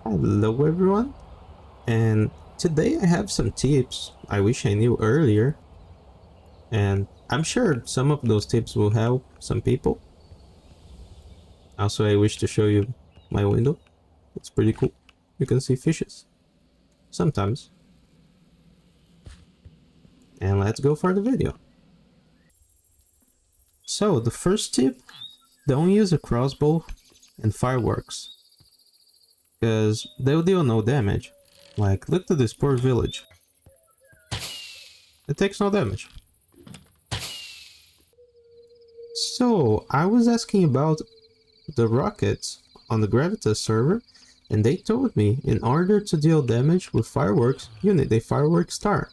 Hello everyone, and today I have some tips I wish I knew earlier, and I'm sure some of those tips will help some people. Also, I wish to show you my window. It's pretty cool. You can see fishes sometimes. And let's go for the video. So the first tip, don't use a crossbow and fireworks, because they'll deal no damage. Like, look at this poor village. It takes no damage. So, I was asking about the rockets on the Gravitas server, and they told me in order to deal damage with fireworks, you need a firework star.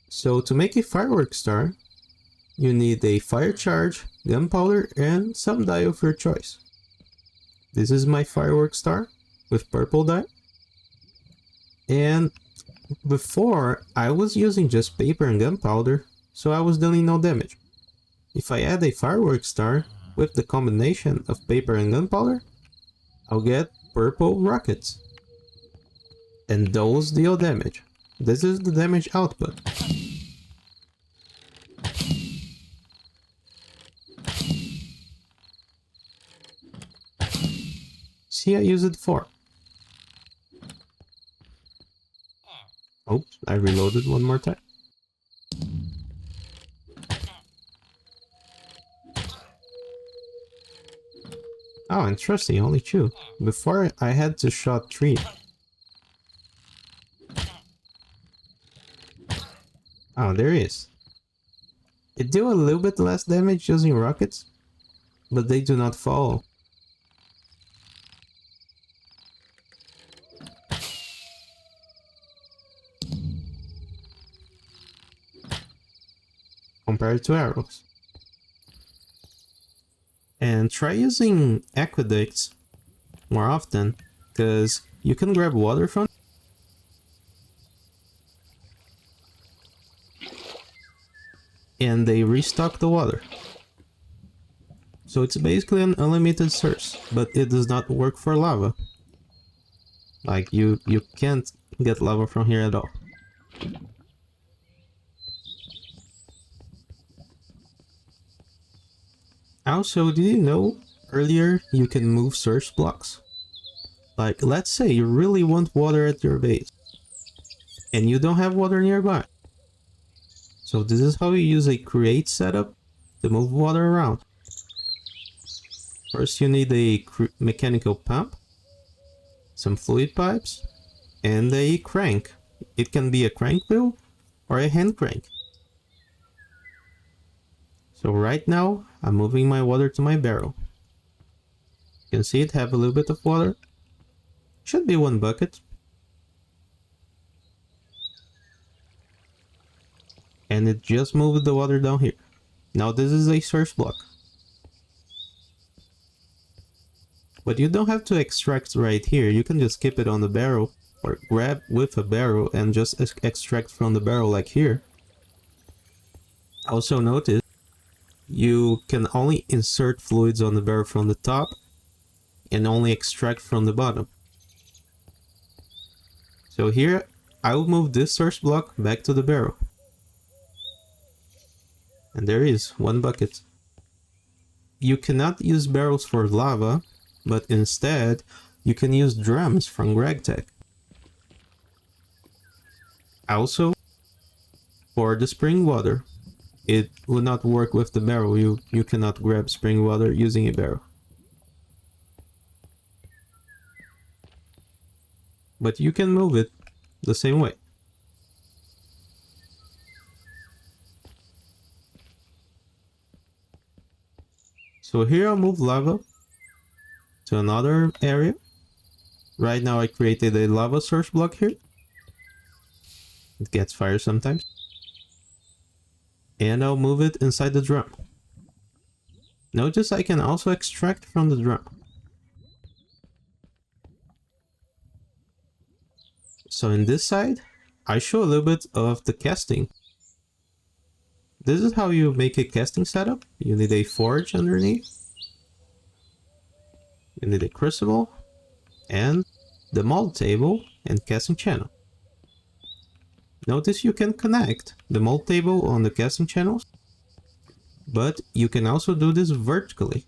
So, to make a firework star, you need a fire charge, gunpowder, and some dye of your choice. This is my firework star with purple dye. And before, I was using just paper and gunpowder, so I was dealing no damage. If I add a firework star with the combination of paper and gunpowder, I'll get purple rockets. And those deal damage. This is the damage output. See, I use it for. Oops, I reloaded one more time. Oh, interesting, only 2. Before I had to shot 3. Oh, there he is. It deal a little bit less damage using rockets, but they do not fall. Compared to arrows. And try using aqueducts more often, because you can grab water from and they restock the water. So it's basically an unlimited source, but it does not work for lava. Like you can't get lava from here at all. Also, did you know earlier you can move source blocks? Like, let's say you really want water at your base and you don't have water nearby. So this is how you use a create setup to move water around. First you need a mechanical pump, some fluid pipes, and a crank. It can be a crank wheel or a hand crank. So right now, I'm moving my water to my barrel. You can see it have a little bit of water. Should be 1 bucket. And it just moved the water down here. Now this is a source block. But you don't have to extract right here. You can just keep it on the barrel or grab with a barrel and just extract from the barrel like here. Also notice you can only insert fluids on the barrel from the top and only extract from the bottom. So here, I will move this source block back to the barrel. And there is 1 bucket. You cannot use barrels for lava, but instead, you can use drums from Gregtech. Also, for the spring water, it will not work with the barrel. You cannot grab spring water using a barrel. But you can move it the same way. So here I'll move lava to another area. Right now I created a lava source block here. It gets fire sometimes. And I'll move it inside the drum. Notice I can also extract from the drum. So in this side, I show a little bit of the casting. This is how you make a casting setup. You need a forge underneath. You need a crucible and the mold table, and casting channel. Notice you can connect the mold table on the casting channels, but you can also do this vertically.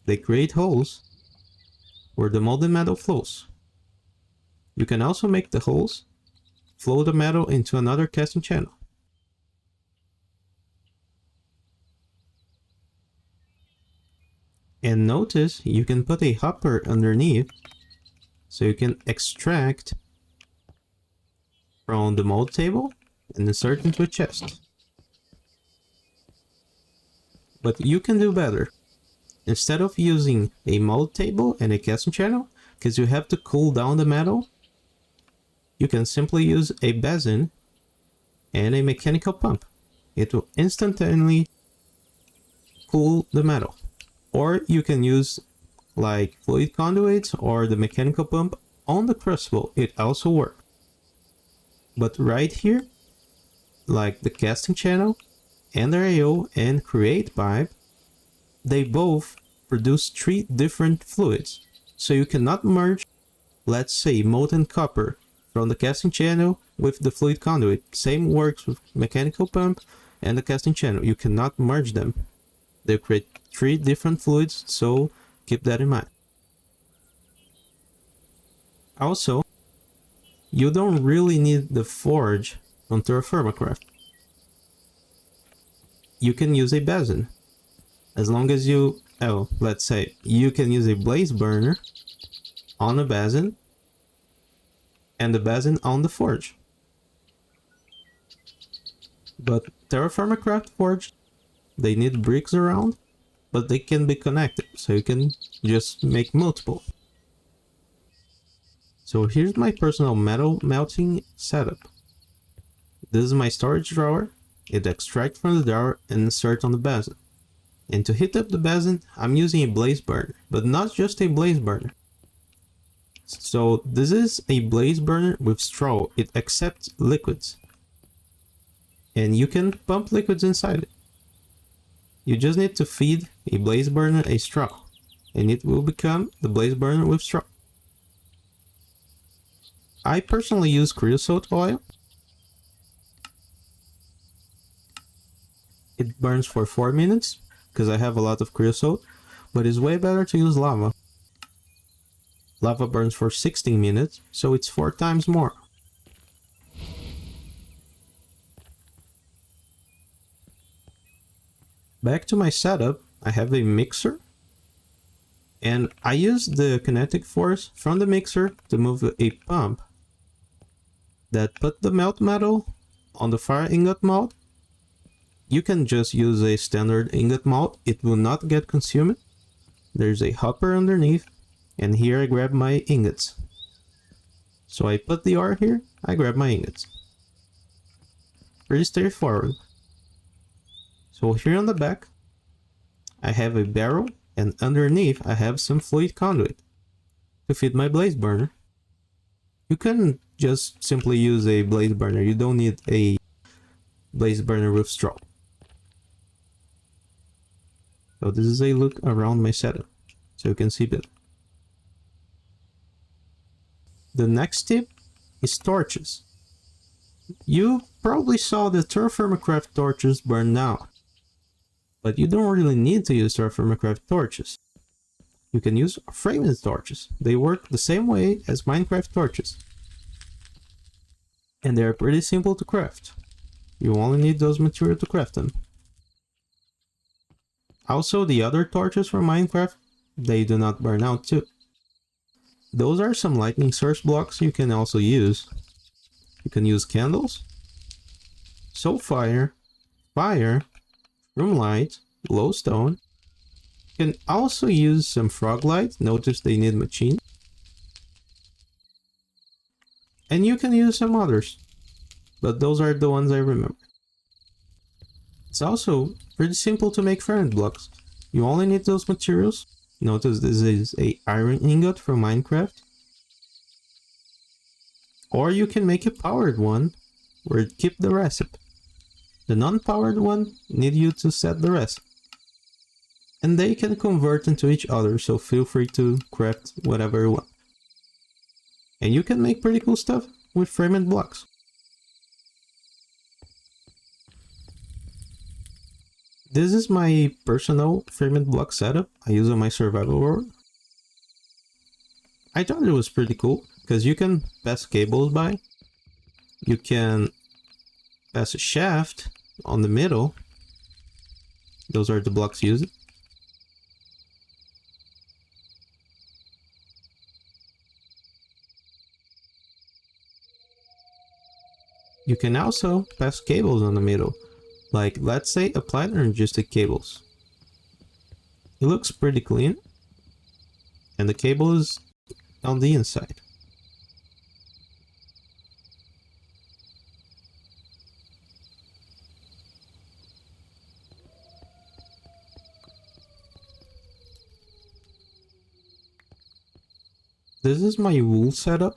They create holes where the molded metal flows. You can also make the holes flow the metal into another casting channel. And notice you can put a hopper underneath so you can extract from the mold table and insert into a chest. But you can do better. Instead of using a mold table and a casting channel, because you have to cool down the metal, you can simply use a basin and a mechanical pump. It will instantaneously cool the metal. Or you can use like fluid conduits or the mechanical pump on the crucible. It also works. But right here, like the casting channel and the AO and create pipe, they both produce 3 different fluids. So you cannot merge, let's say, molten copper from the casting channel with the fluid conduit. Same works with mechanical pump and the casting channel. You cannot merge them. They create 3 different fluids, so keep that in mind. Also, you don't really need the forge on Terrafirmacraft. You can use a basin. As long as you, let's say, you can use a blaze burner on a basin and the basin on the forge. But Terrafirmacraft forge, they need bricks around, but they can be connected, so you can just make multiple. So here's my personal metal melting setup. This is my storage drawer. It extracts from the drawer and insert on the basin. And to heat up the basin, I'm using a blaze burner, but not just a blaze burner. So this is a blaze burner with straw. It accepts liquids. And you can pump liquids inside it. You just need to feed a blaze burner a straw, and it will become the blaze burner with straw. I personally use creosote oil. It burns for 4 minutes, because I have a lot of creosote, but it's way better to use lava. Lava burns for 16 minutes, so it's 4 times more. Back to my setup, I have a mixer, and I use the kinetic force from the mixer to move a pump that put the melt metal on the fire ingot mold. You can just use a standard ingot mold, it will not get consumed. There's a hopper underneath, and here I grab my ingots. So I put the ore here, I grab my ingots. Pretty straightforward. So here on the back, I have a barrel, and underneath I have some fluid conduit to feed my blaze burner. You can just simply use a blaze burner, you don't need a blaze burner with straw. So this is a look around my setup, so you can see better. The next tip is torches. You probably saw the Terrafirmacraft torches burn out. But you don't really need to use Terrafirmacraft torches. You can use framing torches. They work the same way as Minecraft torches. And they are pretty simple to craft. You only need those materials to craft them. Also, the other torches from Minecraft, they do not burn out too. Those are some lightning source blocks you can also use. You can use candles, soul fire, room light, glowstone. You can also use some frog light. Notice they need machine. And you can use some others, but those are the ones I remember. It's also pretty simple to make furnace blocks. You only need those materials. Notice this is a iron ingot from Minecraft. Or you can make a powered one where it keeps the recipe. The non-powered one need you to set the recipe. And they can convert into each other, so feel free to craft whatever you want. And you can make pretty cool stuff with framed blocks. This is my personal framed block setup I use on my survival world. I thought it was pretty cool because you can pass cables by. You can pass a shaft on the middle. Those are the blocks used. You can also pass cables on the middle, like let's say applied energistic cables. It looks pretty clean, and the cable is on the inside. This is my wool setup.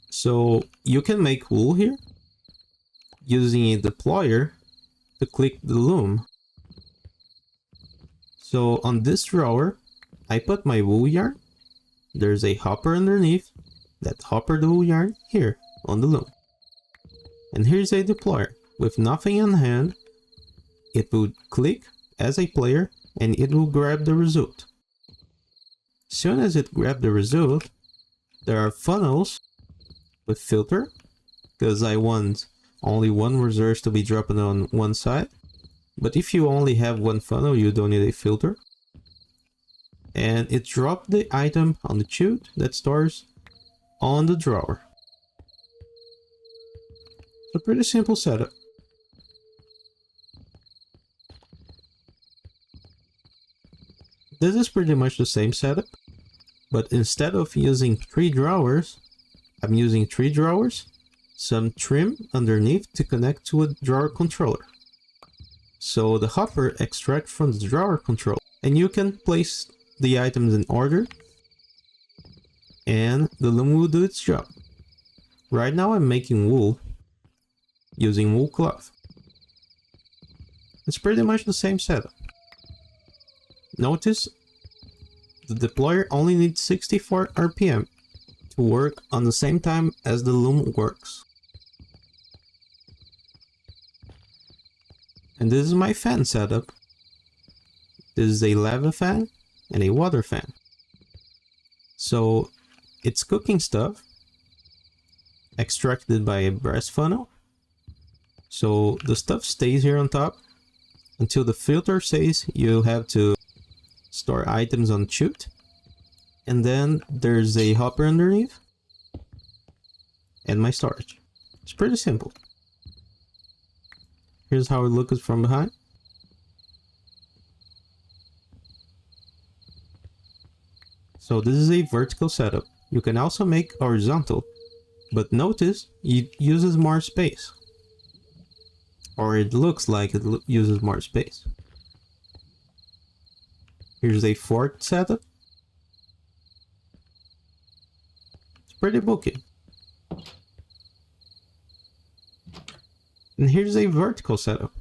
So you can make wool here using a deployer to click the loom. So on this drawer, I put my wool yarn. There's a hopper underneath that hopper the wool yarn here on the loom. And here's a deployer. With nothing on hand, it will click as a player and it will grab the result. Soon as it grabs the result, there are funnels with filter, because I want only one resource to be dropped on one side. But if you only have one funnel, you don't need a filter. And it dropped the item on the chute that stores on the drawer. It's a pretty simple setup. This is pretty much the same setup, but instead of using 3 drawers, I'm using 3 drawers, some trim underneath to connect to a drawer controller. So the hopper extracts from the drawer controller, and you can place the items in order, and the loom will do its job. Right now I'm making wool using wool cloth. It's pretty much the same setup. Notice the deployer only needs 64 RPM to work on the same time as the loom works. And this is my fan setup. This is a lava fan and a water fan. So it's cooking stuff extracted by a brass funnel. So the stuff stays here on top until the filter says you have to store items on chute. And then there's a hopper underneath and my storage. It's pretty simple. Here's how it looks from behind. So this is a vertical setup. You can also make horizontal, but notice it uses more space. Or it looks like it uses more space. Here's a fork setup. It's pretty bulky. And here's a vertical setup.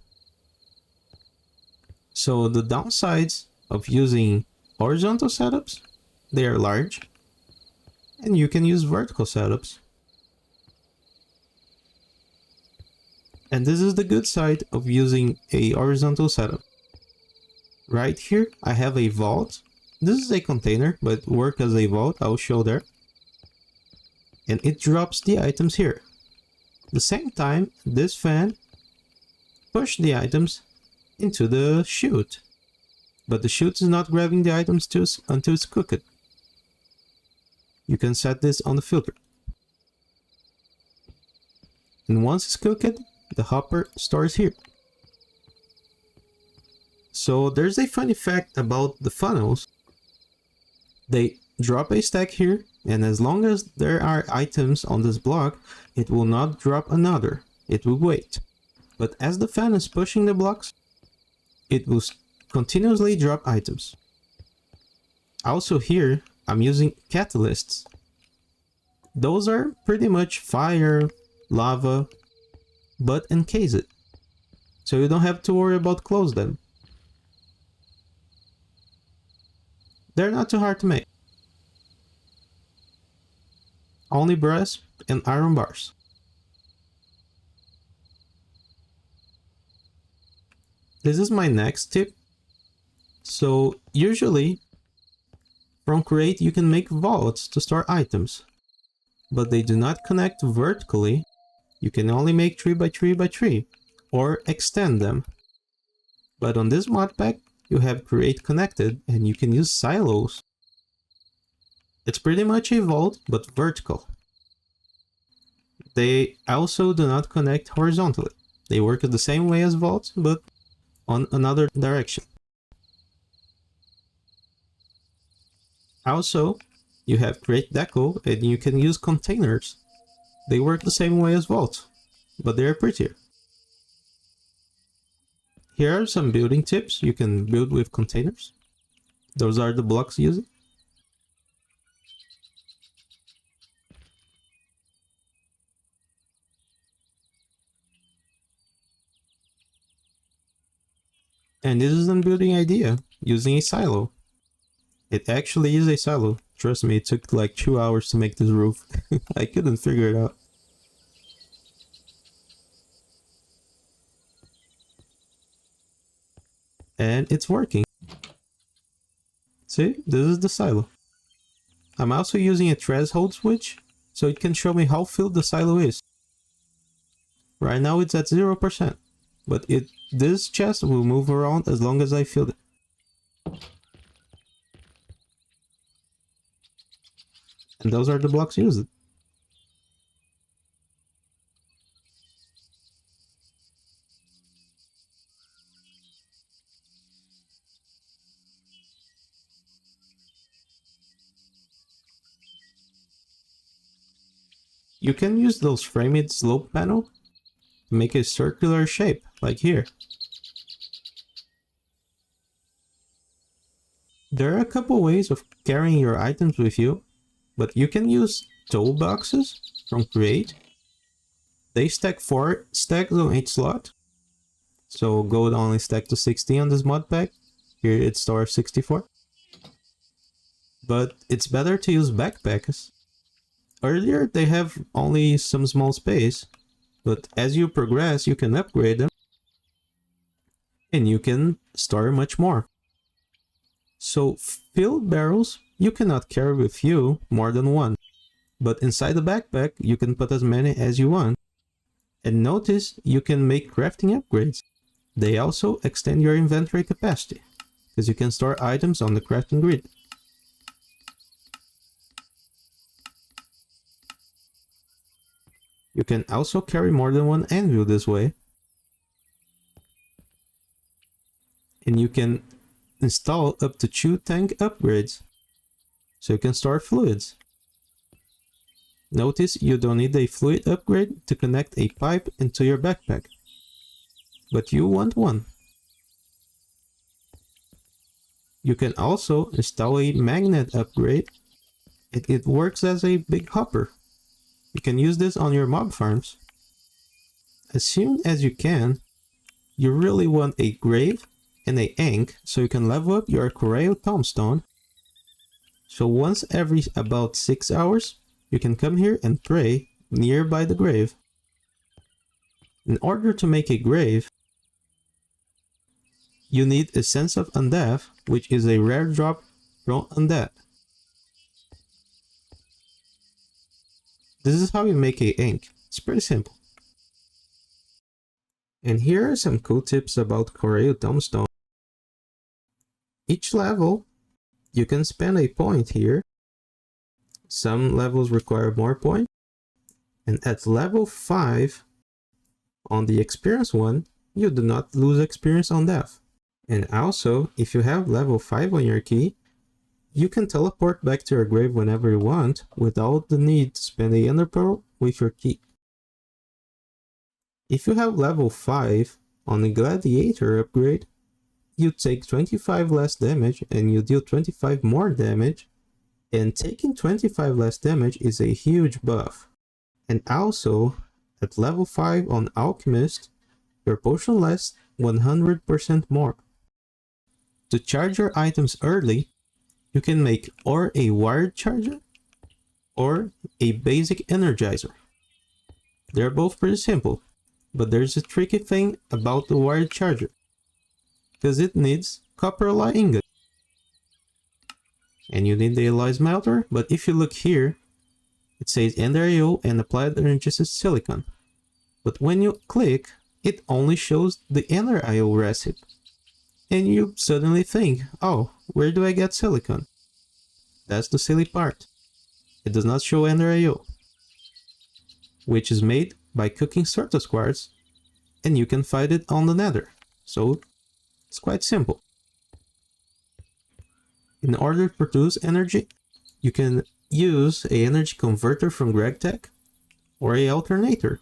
So the downsides of using horizontal setups, they are large. And you can use vertical setups. And this is the good side of using a horizontal setup. Right here, I have a vault. This is a container, but work as a vault, I'll show there. And it drops the items here. At the same time, this fan pushes the items into the chute. But the chute is not grabbing the items until it's cooked. You can set this on the filter. And once it's cooked, the hopper stores here. So there's a funny fact about the funnels. They drop a stack here, and as long as there are items on this block, it will not drop another. It will wait. But as the fan is pushing the blocks, it will continuously drop items. Also here, I'm using catalysts. Those are pretty much fire, lava, but encased. So you don't have to worry about close them. They're not too hard to make. only brass and iron bars. This is my next tip. So usually from Create you can make vaults to store items, but they do not connect vertically. You can only make 3 by 3 by 3 or extend them. But on this mod pack you have Create connected and you can use silos. It's pretty much a vault but vertical. They also do not connect horizontally. They work the same way as vaults but on another direction. Also, you have Create Deco and you can use containers. They work the same way as vaults, but they are prettier. Here are some building tips you can build with containers. Those are the blocks used. And this is a building idea, using a silo. It actually is a silo. Trust me, it took like 2 hours to make this roof. I couldn't figure it out. And it's working. See, this is the silo. I'm also using a threshold switch, so it can show me how filled the silo is. Right now it's at 0%, but this chest will move around as long as I fill it. And those are the blocks used. You can use those framed slope panel to make a circular shape, like here. There are a couple ways of carrying your items with you, but you can use toolboxes from Create. They stack 4 stacks on each slot. So gold only stacked to 60 on this mod pack. Here it stores 64. But it's better to use backpacks. Earlier they have only some small space, but as you progress you can upgrade them and you can store much more. So filled barrels you cannot carry with you more than one, but inside the backpack you can put as many as you want. And notice you can make crafting upgrades. They also extend your inventory capacity, because you can store items on the crafting grid. You can also carry more than one anvil this way. And you can install up to 2 tank upgrades, so you can store fluids. Notice you don't need a fluid upgrade to connect a pipe into your backpack, but you want one. You can also install a magnet upgrade. It works as a big hopper. You can use this on your mob farms. As soon as you can, you really want a grave and a ink so you can level up your Coreo tombstone. So once every about 6 hours, you can come here and pray nearby the grave. In order to make a grave, you need a Sense of Undeath, which is a rare drop from Undead. This is how you make a ink. It's pretty simple. And here are some cool tips about Coreo Tombstone. Each level, you can spend a point here. Some levels require more points. And at level 5, on the experience one, you do not lose experience on death. And also, if you have level 5 on your key, you can teleport back to your grave whenever you want without the need to spend a ender pearl with your key. If you have level 5 on the gladiator upgrade, you take 25 less damage and you deal 25 more damage, and taking 25 less damage is a huge buff. And also, at level 5 on alchemist, your potion lasts 100% more. To charge your items early, you can make or a wired charger, or a basic energizer. They're both pretty simple, but there's a tricky thing about the wired charger, because it needs copper alloy ingot. And you need the alloy smelter, but if you look here, it says NDIO and applied energy is silicon. But when you click, it only shows the NDIO recipe. And you suddenly think, oh, where do I get silicon? That's the silly part. It does not show NDIO, which is made by cooking Certus quartz, and you can find it on the nether. So it's quite simple. In order to produce energy, you can use an energy converter from Gregtech or an alternator.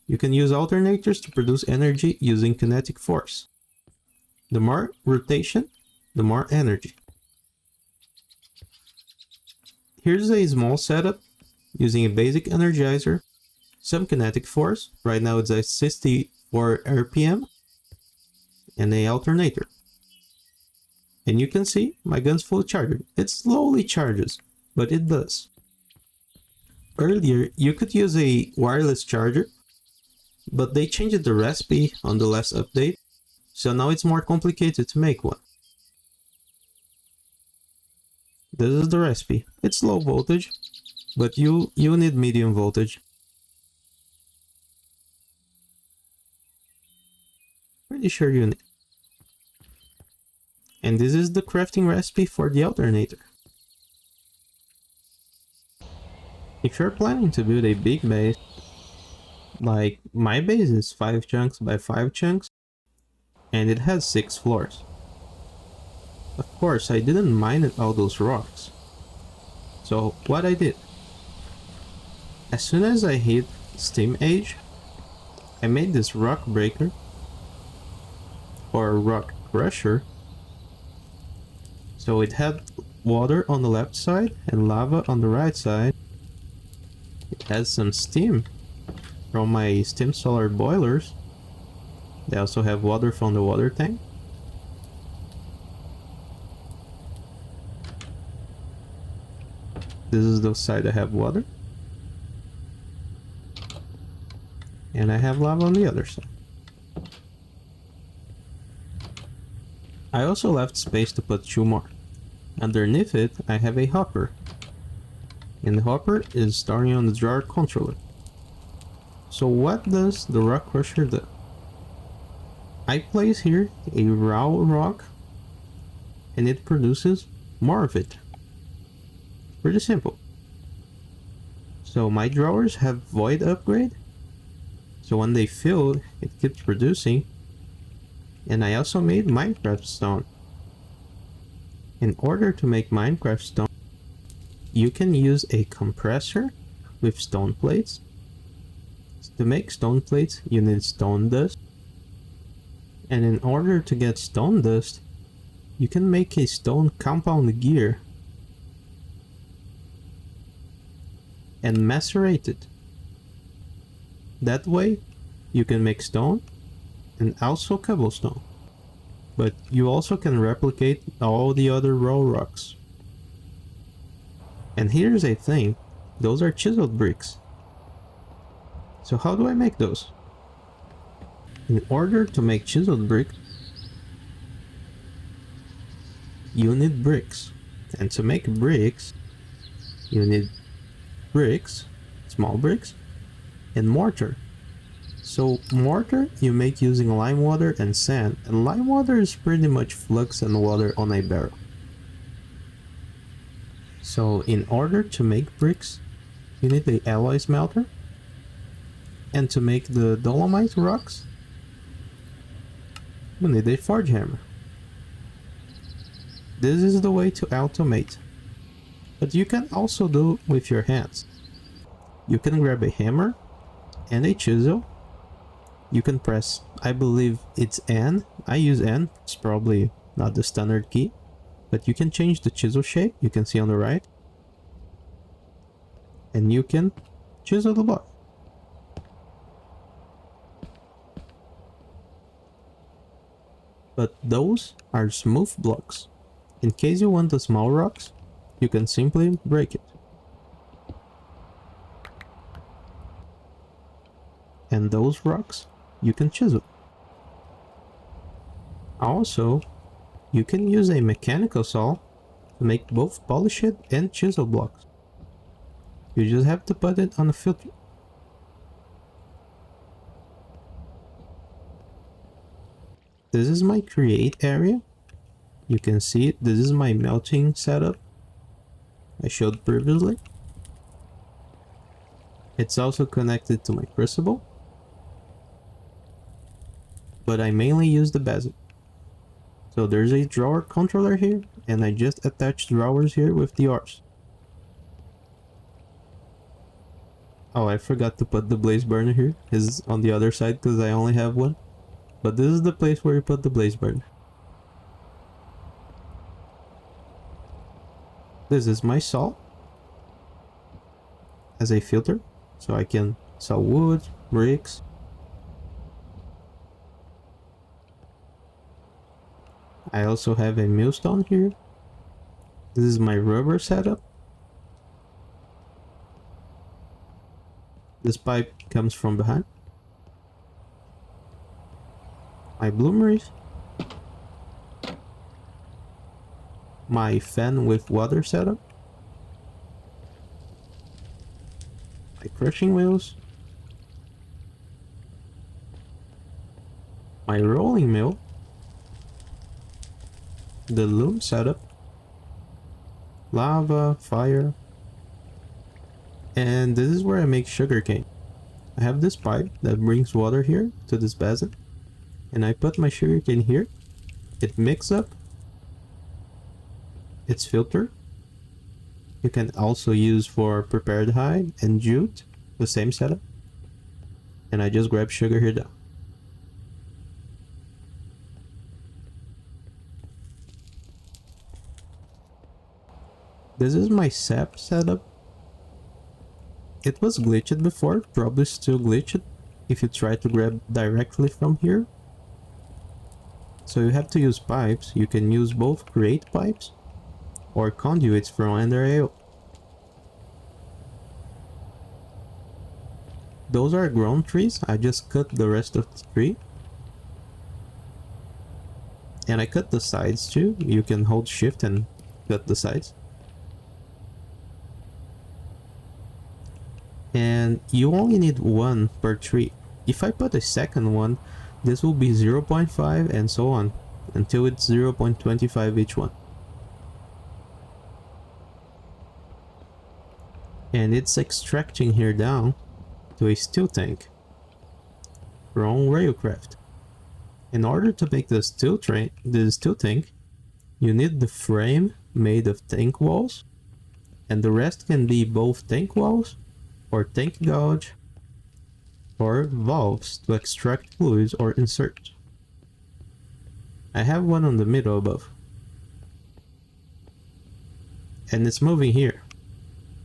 You can use alternators to produce energy using kinetic force. The more rotation, the more energy. Here's a small setup using a basic energizer, some kinetic force, right now it's a 64 RPM, and an alternator. And you can see my gun's fully charged. It slowly charges, but it does. Earlier, you could use a wireless charger, but they changed the recipe on the last update, so now it's more complicated to make one. This is the recipe. It's low voltage, but you need medium voltage. Pretty sure you need. And this is the crafting recipe for the alternator. If you're planning to build a big base, like my base is 5 chunks by 5 chunks, and it has 6 floors. Of course, I didn't mine all those rocks. So what I did, as soon as I hit Steam Age, I made this rock breaker, or rock crusher. So it had water on the left side and lava on the right side. It has some steam from my steam solar boilers. They also have water from the water tank. This is the side I have water. And I have lava on the other side. I also left space to put 2 more. Underneath it, I have a hopper. And the hopper is starting on the drawer controller. So what does the rock crusher do? I place here a raw rock, and it produces more of it. Pretty simple. So my drawers have void upgrade, so when they fill, it keeps producing. And I also made Minecraft stone. In order to make Minecraft stone, you can use a compressor with stone plates. To make stone plates, you need stone dust. And in order to get stone dust, you can make a stone compound gear and macerate it. That way, you can make stone and also cobblestone. But you also can replicate all the other raw rocks. And here's a thing, those are chiseled bricks. So how do I make those? In order to make chiseled brick, you need bricks. And to make bricks, you need bricks, small bricks, and mortar. So mortar you make using lime water and sand, and lime water is pretty much flux and water on a barrel. So in order to make bricks, you need the alloy smelter, and to make the dolomite rocks, you need a forge hammer. This is the way to automate, but you can also do with your hands. You can grab a hammer and a chisel. You can press, I believe it's N. I use N. It's probably not the standard key, but you can change the chisel shape. You can see on the right, and you can chisel the block. But those are smooth blocks. In case you want the small rocks, you can simply break it. and those rocks you can chisel. Also, you can use a mechanical saw to make both polished and chisel blocks. You just have to put it on a filter. This is my create area. You can see it. This is my melting setup I showed previously. It's also connected to my crucible, but I mainly use the bezel. So there's a drawer controller here, and I just attached drawers here with the ores. Oh, I forgot to put the blaze burner here. It's on the other side because I only have one. But this is the place where you put the blaze burner. This is my saw as a filter, so I can saw wood, bricks. I also have a millstone here. This is my rubber setup. This pipe comes from behind. My bloomeries. My fan with water setup. My crushing wheels. My rolling mill. The loom setup. Lava, fire. And this is where I make sugarcane. I have this pipe that brings water here to this basin. And I put my sugarcane here. It mixes up. It's filtered. You can also use for prepared hide and jute, the same setup. And I just grab sugar here down. This is my sap setup. It was glitched before, probably still glitched if you try to grab directly from here. So you have to use pipes. You can use both create pipes or conduits from Ender AO. Those are grown trees. I just cut the rest of the tree. And I cut the sides too. You can hold shift and cut the sides. And you only need one per tree. If I put a second one, this will be 0.5 and so on until it's 0.25 each one. And it's extracting here down to a steel tank from Railcraft. In order to make the steel tank, you need the frame made of tank walls, and the rest can be both tank walls or tank gauge or valves to extract fluids or insert. I have one on the middle above. And it's moving here,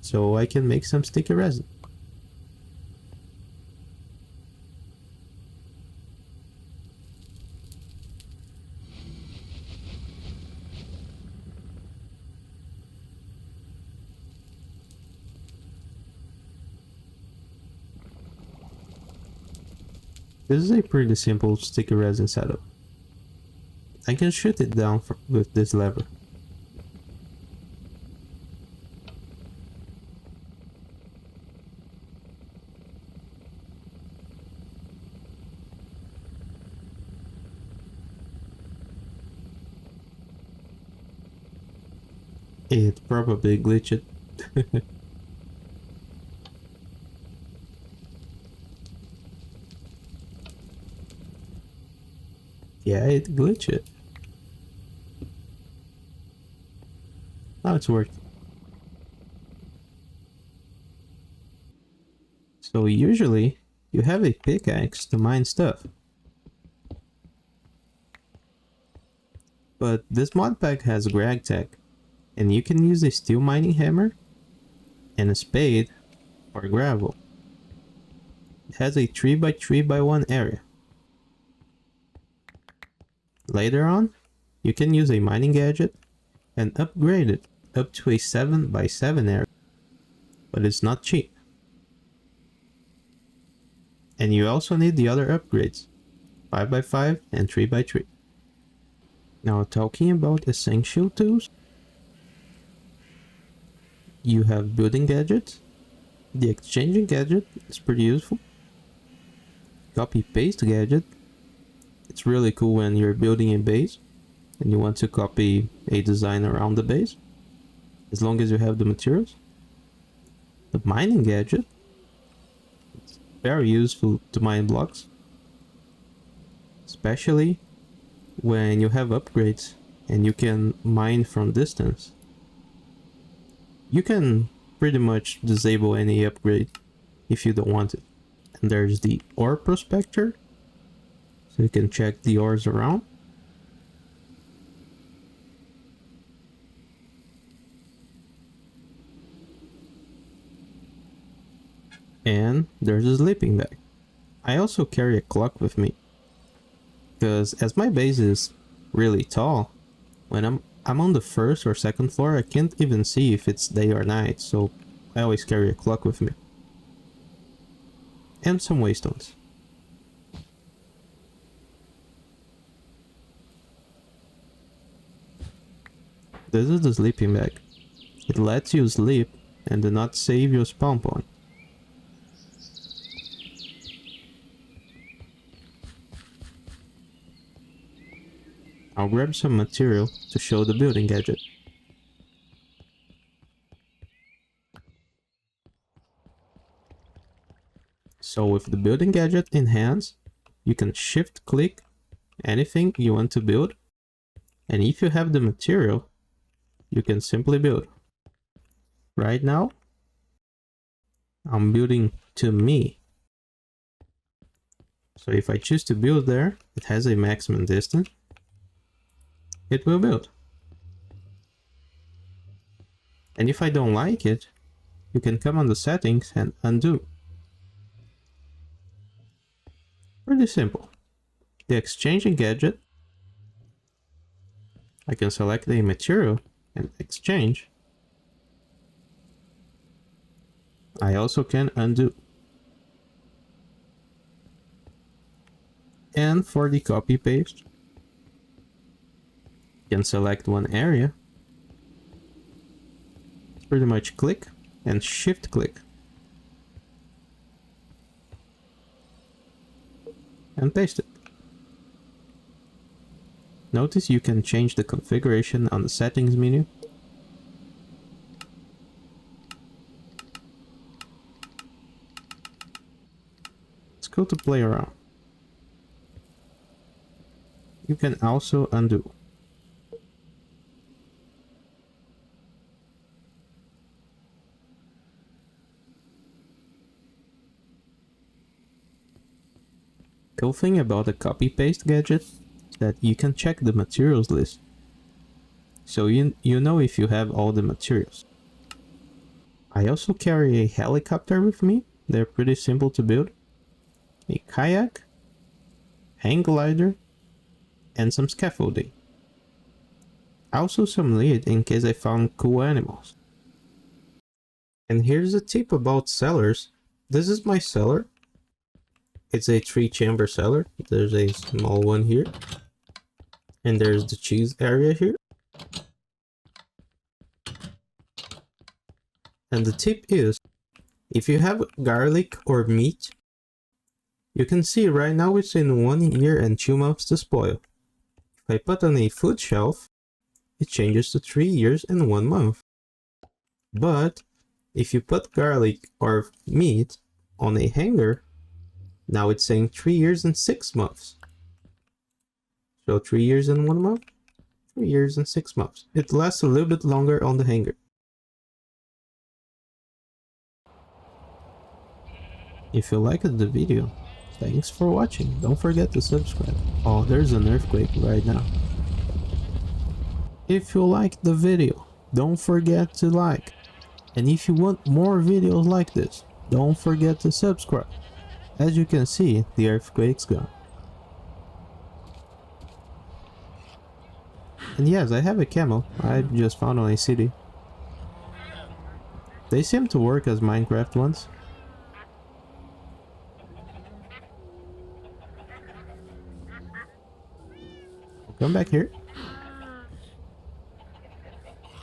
so I can make some sticky resin. This is a pretty simple sticky resin setup. I can shoot it down with this lever. It probably glitched. Yeah, it glitched. Now it's working. So usually you have a pickaxe to mine stuff. But this mod pack has Gregtech, and you can use a steel mining hammer and a spade or gravel. It has a 3x3x1 area. Later on, you can use a mining gadget and upgrade it up to a 7x7 area, but it's not cheap. And you also need the other upgrades, 5x5 and 3x3. Now talking about essential tools, you have building gadgets. The exchanging gadget is pretty useful. Copy paste gadget. It's really cool when you're building a base and you want to copy a design around the base, as long as you have the materials. The mining gadget. It's very useful to mine blocks, especially when you have upgrades and you can mine from distance. You can pretty much disable any upgrade if you don't want it. And there's the ore prospector, so you can check the ores around. And there's a sleeping bag. I also carry a clock with me, because as my base is really tall, when I'm on the first or second floor, I can't even see if it's day or night, so I always carry a clock with me. And some waystones. This is the sleeping bag. It lets you sleep and do not save your spawn point. I'll grab some material to show the building gadget. So with the building gadget in hands, you can shift click anything you want to build, and if you have the material, you can simply build. Right now, I'm building to me. So if I choose to build there, it has a maximum distance. It will build. And if I don't like it, you can come on the settings and undo. Pretty simple. The exchanging gadget, I can select a material and exchange. I also can undo. And for the copy paste, you can select one area, pretty much click and shift click, and paste it. Notice you can change the configuration on the settings menu. It's cool to play around. You can also undo. Cool thing about the copy paste gadget is that you can check the materials list, so you know if you have all the materials. I also carry a helicopter with me. They're pretty simple to build. A kayak, hang glider, and some scaffolding. Also some lead in case I found cool animals. And here's a tip about cellars. This is my cellar. It's a 3-chamber cellar. There's a small one here. And there's the cheese area here. And the tip is, if you have garlic or meat, you can see right now it's in 1 year and 2 months to spoil. If I put on a food shelf, it changes to 3 years and 1 month. But if you put garlic or meat on a hanger, now it's saying 3 years and 6 months. So 3 years and 1 month, 3 years and 6 months. It lasts a little bit longer on the hanger. If you liked the video, thanks for watching. Don't forget to subscribe. Oh, there's an earthquake right now. If you liked the video, don't forget to like. And if you want more videos like this, don't forget to subscribe. As you can see, the earthquake's gone. And yes, I have a camel. I just found on a city. They seem to work as Minecraft ones. Come back here.